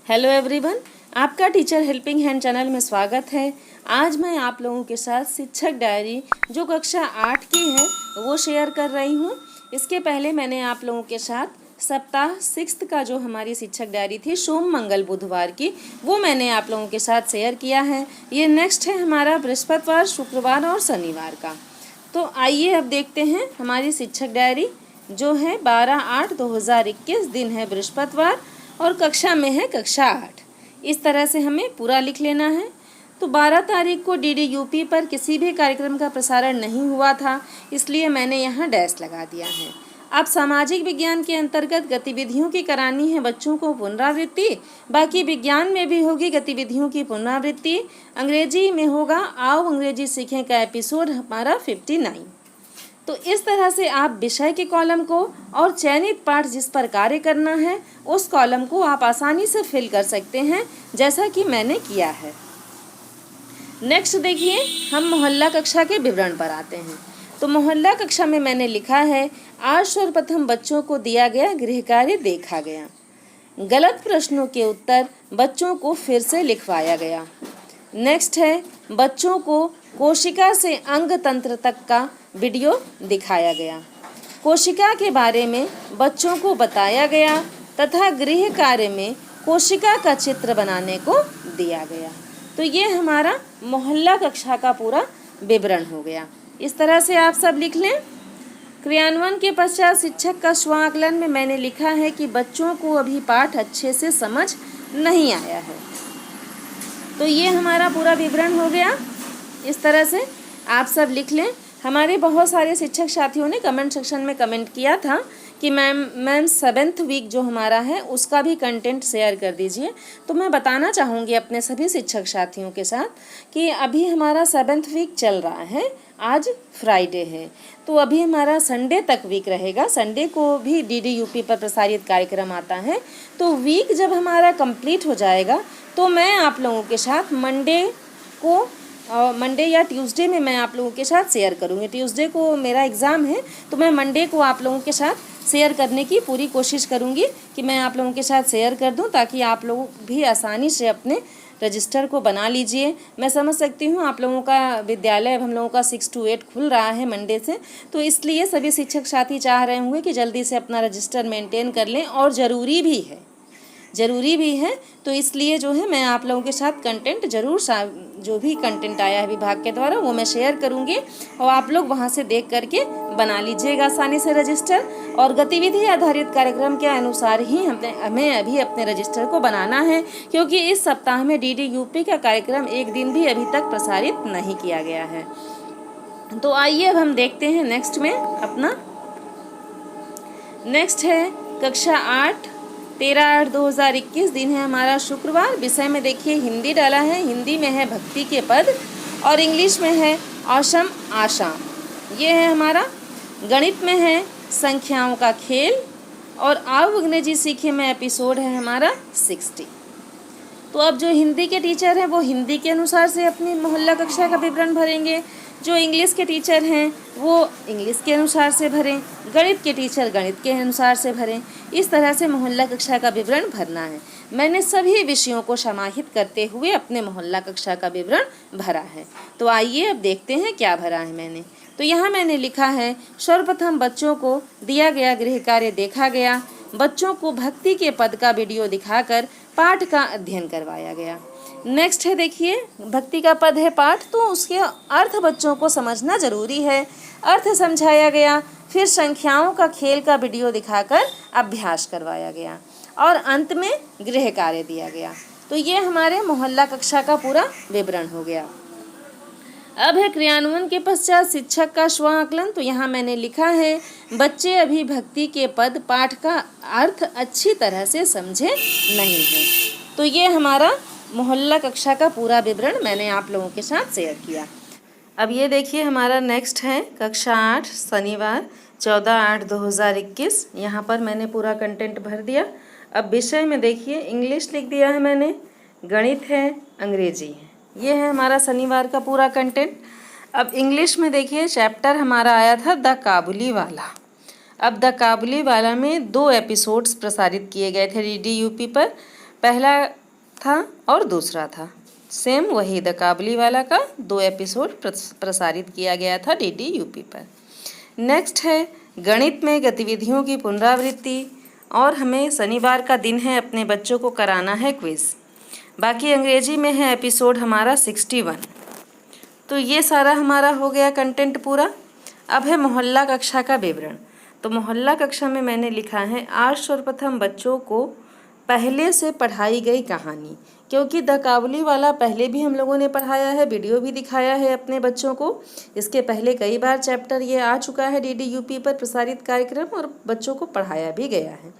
Hello everyone, आपका teacher helping hand channel में स्वागत है। आज मैं आप लोगों के साथ शिक्षक डायरी जो कक्षा 8 की है वो शेयर कर रही हूँ। इसके पहले मैंने आप लोगों के साथ सप्ताह 6 का जो हमारी शिक्षक डायरी थी सोम मंगल बुधवार की, वो मैंने आप लोगों के साथ शेयर किया है। ये नेक्स्ट है हमारा बृहस्पतिवार, शुक्रवार और शनिवार का। तो आइए अब देखते हैं हमारी शिक्षक डायरी जो है 12/8/2021, दिन है बृहस्पतिवार और कक्षा में है कक्षा 8। इस तरह से हमें पूरा लिख लेना है। तो 12 तारीख को DDUP पर किसी भी कार्यक्रम का प्रसारण नहीं हुआ था, इसलिए मैंने यहाँ डैश लगा दिया है। अब सामाजिक विज्ञान के अंतर्गत गतिविधियों की करानी है बच्चों को पुनरावृत्ति, बाकी विज्ञान में भी होगी गतिविधियों की पुनरावृत्ति। अंग्रेजी में होगा आओ अंग्रेजी सीखें का एपिसोड हमारा 59। तो इस तरह से आप विषय के कॉलम को और चयनित पाठ जिस पर कार्य करना है उस कॉलम को आप आसानी से फिल कर सकते हैं, जैसा कि मैंने किया है। नेक्स्ट देखिए, हम मोहल्ला कक्षा के विवरण पर आते हैं। तो मोहल्ला कक्षा में मैंने लिखा है आज सर्वप्रथम बच्चों को दिया गया गृह कार्य देखा गया। गलत प्रश्नों के उत्तर बच्चों को फिर से लिखवाया गया। नेक्स्ट है बच्चों को कोशिका से अंग तंत्र तक का वीडियो दिखाया गया। कोशिका के बारे में बच्चों को बताया गया तथा गृह कार्य में कोशिका का चित्र बनाने को दिया गया। तो ये हमारा मोहल्ला कक्षा का पूरा विवरण हो गया। इस तरह से आप सब लिख लें। क्रियान्वयन के पश्चात शिक्षक का स्व आकलन में मैंने लिखा है कि बच्चों को अभी पाठ अच्छे से समझ नहीं आया है। तो ये हमारा पूरा विवरण हो गया। इस तरह से आप सब लिख लें। हमारे बहुत सारे शिक्षक साथियों ने कमेंट सेक्शन में कमेंट किया था कि मैम 7th वीक जो हमारा है उसका भी कंटेंट शेयर कर दीजिए। तो मैं बताना चाहूँगी अपने सभी शिक्षक साथियों के साथ कि अभी हमारा 7th वीक चल रहा है। आज फ्राइडे है, तो अभी हमारा संडे तक वीक रहेगा। संडे को भी DDUP पर प्रसारित कार्यक्रम आता है। तो वीक जब हमारा कंप्लीट हो जाएगा तो मैं आप लोगों के साथ मंडे या ट्यूसडे में मैं आप लोगों के साथ शेयर करूँगी। ट्यूसडे को मेरा एग्ज़ाम है, तो मैं मंडे को आप लोगों के साथ शेयर करने की पूरी कोशिश करूँगी कि मैं आप लोगों के साथ शेयर कर दूँ, ताकि आप लोग भी आसानी से अपने रजिस्टर को बना लीजिए। मैं समझ सकती हूँ आप लोगों का विद्यालय अब हम लोगों का 6 to 8 खुल रहा है मंडे से, तो इसलिए सभी शिक्षक साथी चाह रहे होंगे कि जल्दी से अपना रजिस्टर मेंटेन कर लें, और ज़रूरी भी है। तो इसलिए जो है मैं आप लोगों के साथ कंटेंट ज़रूर जो भी कंटेंट आया है विभाग के द्वारा वो मैं शेयर करूँगी, और आप लोग वहाँ से देख करके बना लीजिएगा आसानी से रजिस्टर। और गतिविधि आधारित कार्यक्रम के अनुसार ही हमें अभी अपने रजिस्टर को बनाना है, क्योंकि इस सप्ताह में DDUP का कार्यक्रम एक दिन भी अभी तक प्रसारित नहीं किया गया है। तो आइए अब हम देखते हैं नेक्स्ट में अपना। नेक्स्ट है कक्षा 8 13/8/2021, दिन है हमारा शुक्रवार। विषय में देखिए हिंदी डाला है। हिंदी में है भक्ति के पद और इंग्लिश में है ऑसम आसाम। ये है हमारा। गणित में है संख्याओं का खेल और आओ अंग्रेजी सीखे में एपिसोड है हमारा 60। तो अब जो हिंदी के टीचर हैं वो हिंदी के अनुसार से अपनी मोहल्ला कक्षा का विवरण भरेंगे, जो इंग्लिश के टीचर हैं वो इंग्लिश के अनुसार से भरें, गणित के टीचर गणित के अनुसार से भरें। इस तरह से मोहल्ला कक्षा का विवरण भरना है। मैंने सभी विषयों को समाहित करते हुए अपने मोहल्ला कक्षा का विवरण भरा है। तो आइए अब देखते हैं क्या भरा है मैंने। तो यहाँ मैंने लिखा है सर्वप्रथम बच्चों को दिया गया गृह कार्य देखा गया। बच्चों को भक्ति के पद का वीडियो दिखाकर पाठ का अध्ययन करवाया गया। नेक्स्ट है देखिए भक्ति का पद है पाठ, तो उसके अर्थ बच्चों को समझना जरूरी है। अर्थ समझाया गया। फिर संख्याओं का खेल का वीडियो दिखाकर अभ्यास करवाया गया और अंत में गृह कार्य दिया गया। तो ये हमारे मोहल्ला कक्षा का पूरा विवरण हो गया। अब है क्रियान्वयन के पश्चात शिक्षक का स्व आकलन। तो यहाँ मैंने लिखा है बच्चे अभी भक्ति के पद पाठ का अर्थ अच्छी तरह से समझे नहीं है। तो ये हमारा मोहल्ला कक्षा का पूरा विवरण मैंने आप लोगों के साथ शेयर किया। अब ये देखिए हमारा नेक्स्ट है कक्षा 8 शनिवार 14/8/2021। यहाँ पर मैंने पूरा कंटेंट भर दिया। अब विषय में देखिए इंग्लिश लिख दिया है मैंने, गणित है, अंग्रेजी है। ये है हमारा शनिवार का पूरा कंटेंट। अब इंग्लिश में देखिए चैप्टर हमारा आया था द काबुली वाला। अब द काबुली वाला में 2 एपिसोड्स प्रसारित किए गए थे DDUP पर। पहला था और दूसरा था, सेम वही द काबुली वाला का 2 एपिसोड प्रसारित किया गया था डीडी यूपी पर। नेक्स्ट है गणित में गतिविधियों की पुनरावृत्ति, और हमें शनिवार का दिन है अपने बच्चों को कराना है क्विज़। बाकी अंग्रेजी में है एपिसोड हमारा 61। तो ये सारा हमारा हो गया कंटेंट पूरा। अब है मोहल्ला कक्षा का विवरण। तो मोहल्ला कक्षा में मैंने लिखा है आज सर्वप्रथम बच्चों को पहले से पढ़ाई गई कहानी, क्योंकि द काबुली वाला पहले भी हम लोगों ने पढ़ाया है, वीडियो भी दिखाया है अपने बच्चों को। इसके पहले कई बार चैप्टर ये आ चुका है डीडी यूपी पर प्रसारित कार्यक्रम, और बच्चों को पढ़ाया भी गया है।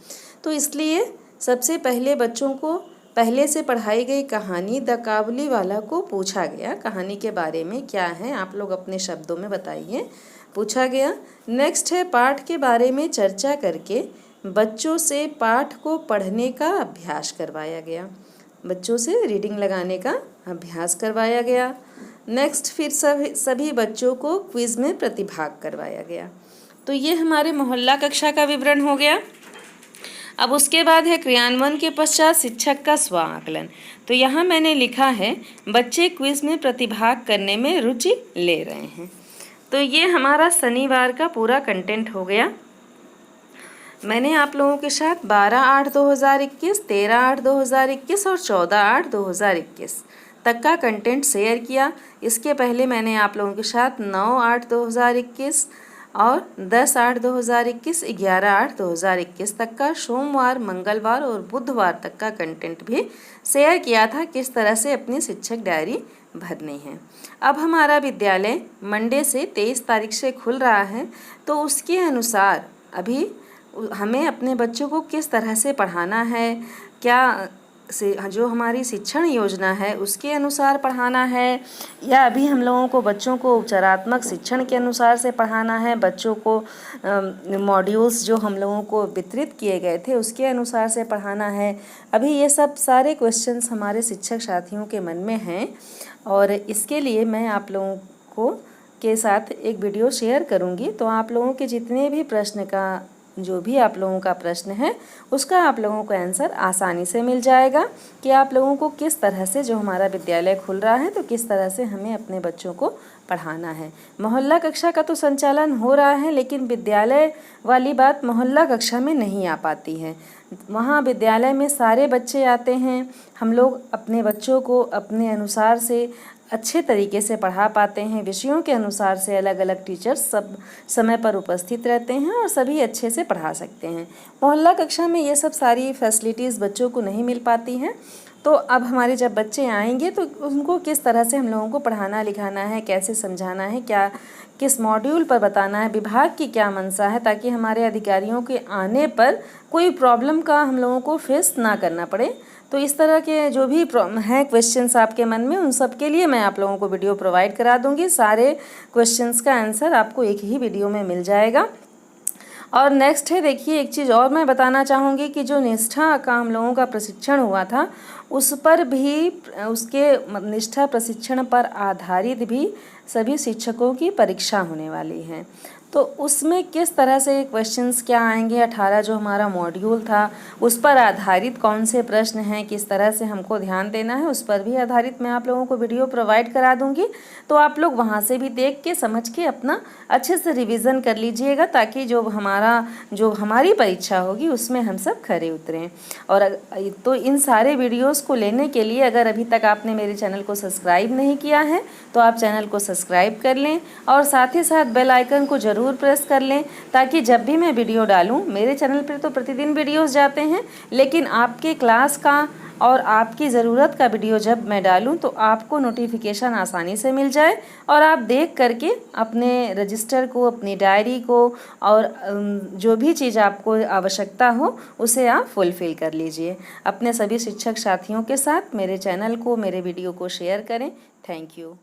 तो इसलिए सबसे पहले बच्चों को पहले से पढ़ाई गई कहानी द काबुली वाला को पूछा गया। कहानी के बारे में क्या है आप लोग अपने शब्दों में बताइए, पूछा गया। नेक्स्ट है पाठ के बारे में चर्चा करके बच्चों से पाठ को पढ़ने का अभ्यास करवाया गया। बच्चों से रीडिंग लगाने का अभ्यास करवाया गया। नेक्स्ट फिर सभी बच्चों को क्विज़ में प्रतिभाग करवाया गया। तो ये हमारे मोहल्ला कक्षा का विवरण हो गया। अब उसके बाद है क्रियान्वयन के पश्चात शिक्षक का स्व आकलन। तो यहाँ मैंने लिखा है बच्चे क्विज़ में प्रतिभाग करने में रुचि ले रहे हैं। तो ये हमारा शनिवार का पूरा कंटेंट हो गया। मैंने आप लोगों के साथ 12/8/2021, 13/8/2021 और 14/8/2021 तक का कंटेंट शेयर किया। इसके पहले मैंने आप लोगों के साथ 9/8/2021 और 10/8/2021, 11/8/2021 तक का सोमवार, मंगलवार और बुधवार तक का कंटेंट भी शेयर किया था, किस तरह से अपनी शिक्षक डायरी भरनी है। अब हमारा विद्यालय मंडे से 23 तारीख से खुल रहा है, तो उसके अनुसार अभी हमें अपने बच्चों को किस तरह से पढ़ाना है, क्या से जो हमारी शिक्षण योजना है उसके अनुसार पढ़ाना है, या अभी हम लोगों को बच्चों को उपचारात्मक शिक्षण के अनुसार से पढ़ाना है, बच्चों को मॉड्यूल्स जो हम लोगों को वितरित किए गए थे उसके अनुसार से पढ़ाना है। अभी ये सब सारे क्वेश्चंस हमारे शिक्षक साथियों के मन में हैं, और इसके लिए मैं आप लोगों को के साथ एक वीडियो शेयर करूँगी। तो आप लोगों के जितने भी प्रश्न का जो भी आप लोगों का प्रश्न है उसका आप लोगों को आंसर आसानी से मिल जाएगा कि आप लोगों को किस तरह से, जो हमारा विद्यालय खुल रहा है तो किस तरह से हमें अपने बच्चों को पढ़ाना है। मोहल्ला कक्षा का तो संचालन हो रहा है, लेकिन विद्यालय वाली बात मोहल्ला कक्षा में नहीं आ पाती है। वहाँ विद्यालय में सारे बच्चे आते हैं, हम लोग अपने बच्चों को अपने अनुसार से अच्छे तरीके से पढ़ा पाते हैं। विषयों के अनुसार से अलग अलग टीचर्स सब समय पर उपस्थित रहते हैं और सभी अच्छे से पढ़ा सकते हैं। मोहल्ला कक्षा में ये सब सारी फैसिलिटीज़ बच्चों को नहीं मिल पाती हैं। तो अब हमारे जब बच्चे आएंगे तो उनको किस तरह से हम लोगों को पढ़ाना लिखाना है, कैसे समझाना है, क्या किस मॉड्यूल पर बताना है, विभाग की क्या मंशा है, ताकि हमारे अधिकारियों के आने पर कोई प्रॉब्लम का हम लोगों को फेस ना करना पड़े। तो इस तरह के जो भी हैं क्वेश्चंस आपके मन में, उन सब के लिए मैं आप लोगों को वीडियो प्रोवाइड करा दूंगी। सारे क्वेश्चंस का आंसर आपको एक ही वीडियो में मिल जाएगा। और नेक्स्ट है, देखिए एक चीज़ और मैं बताना चाहूँगी कि जो निष्ठा का हम लोगों का प्रशिक्षण हुआ था उस पर भी, उसके निष्ठा प्रशिक्षण पर आधारित भी सभी शिक्षकों की परीक्षा होने वाली है। तो उसमें किस तरह से क्वेश्चंस क्या आएंगे, 18 जो हमारा मॉड्यूल था उस पर आधारित कौन से प्रश्न हैं, किस तरह से हमको ध्यान देना है, उस पर भी आधारित मैं आप लोगों को वीडियो प्रोवाइड करा दूंगी। तो आप लोग वहां से भी देख के समझ के अपना अच्छे से रिवीजन कर लीजिएगा, ताकि जो हमारी परीक्षा होगी उसमें हम सब खरे उतरें। और तो इन सारे वीडियोज़ को लेने के लिए अगर अभी तक आपने मेरे चैनल को सब्सक्राइब नहीं किया है तो आप चैनल को सब्सक्राइब कर लें, और साथ ही साथ बेल आइकन को ज़रूर प्रेस कर लें, ताकि जब भी मैं वीडियो डालूं, मेरे चैनल पर तो प्रतिदिन वीडियोस जाते हैं, लेकिन आपके क्लास का और आपकी ज़रूरत का वीडियो जब मैं डालूं तो आपको नोटिफिकेशन आसानी से मिल जाए, और आप देख करके अपने रजिस्टर को, अपनी डायरी को और जो भी चीज़ आपको आवश्यकता हो उसे आप फुलफ़िल कर लीजिए। अपने सभी शिक्षक साथियों के साथ मेरे चैनल को, मेरे वीडियो को शेयर करें। Thank you.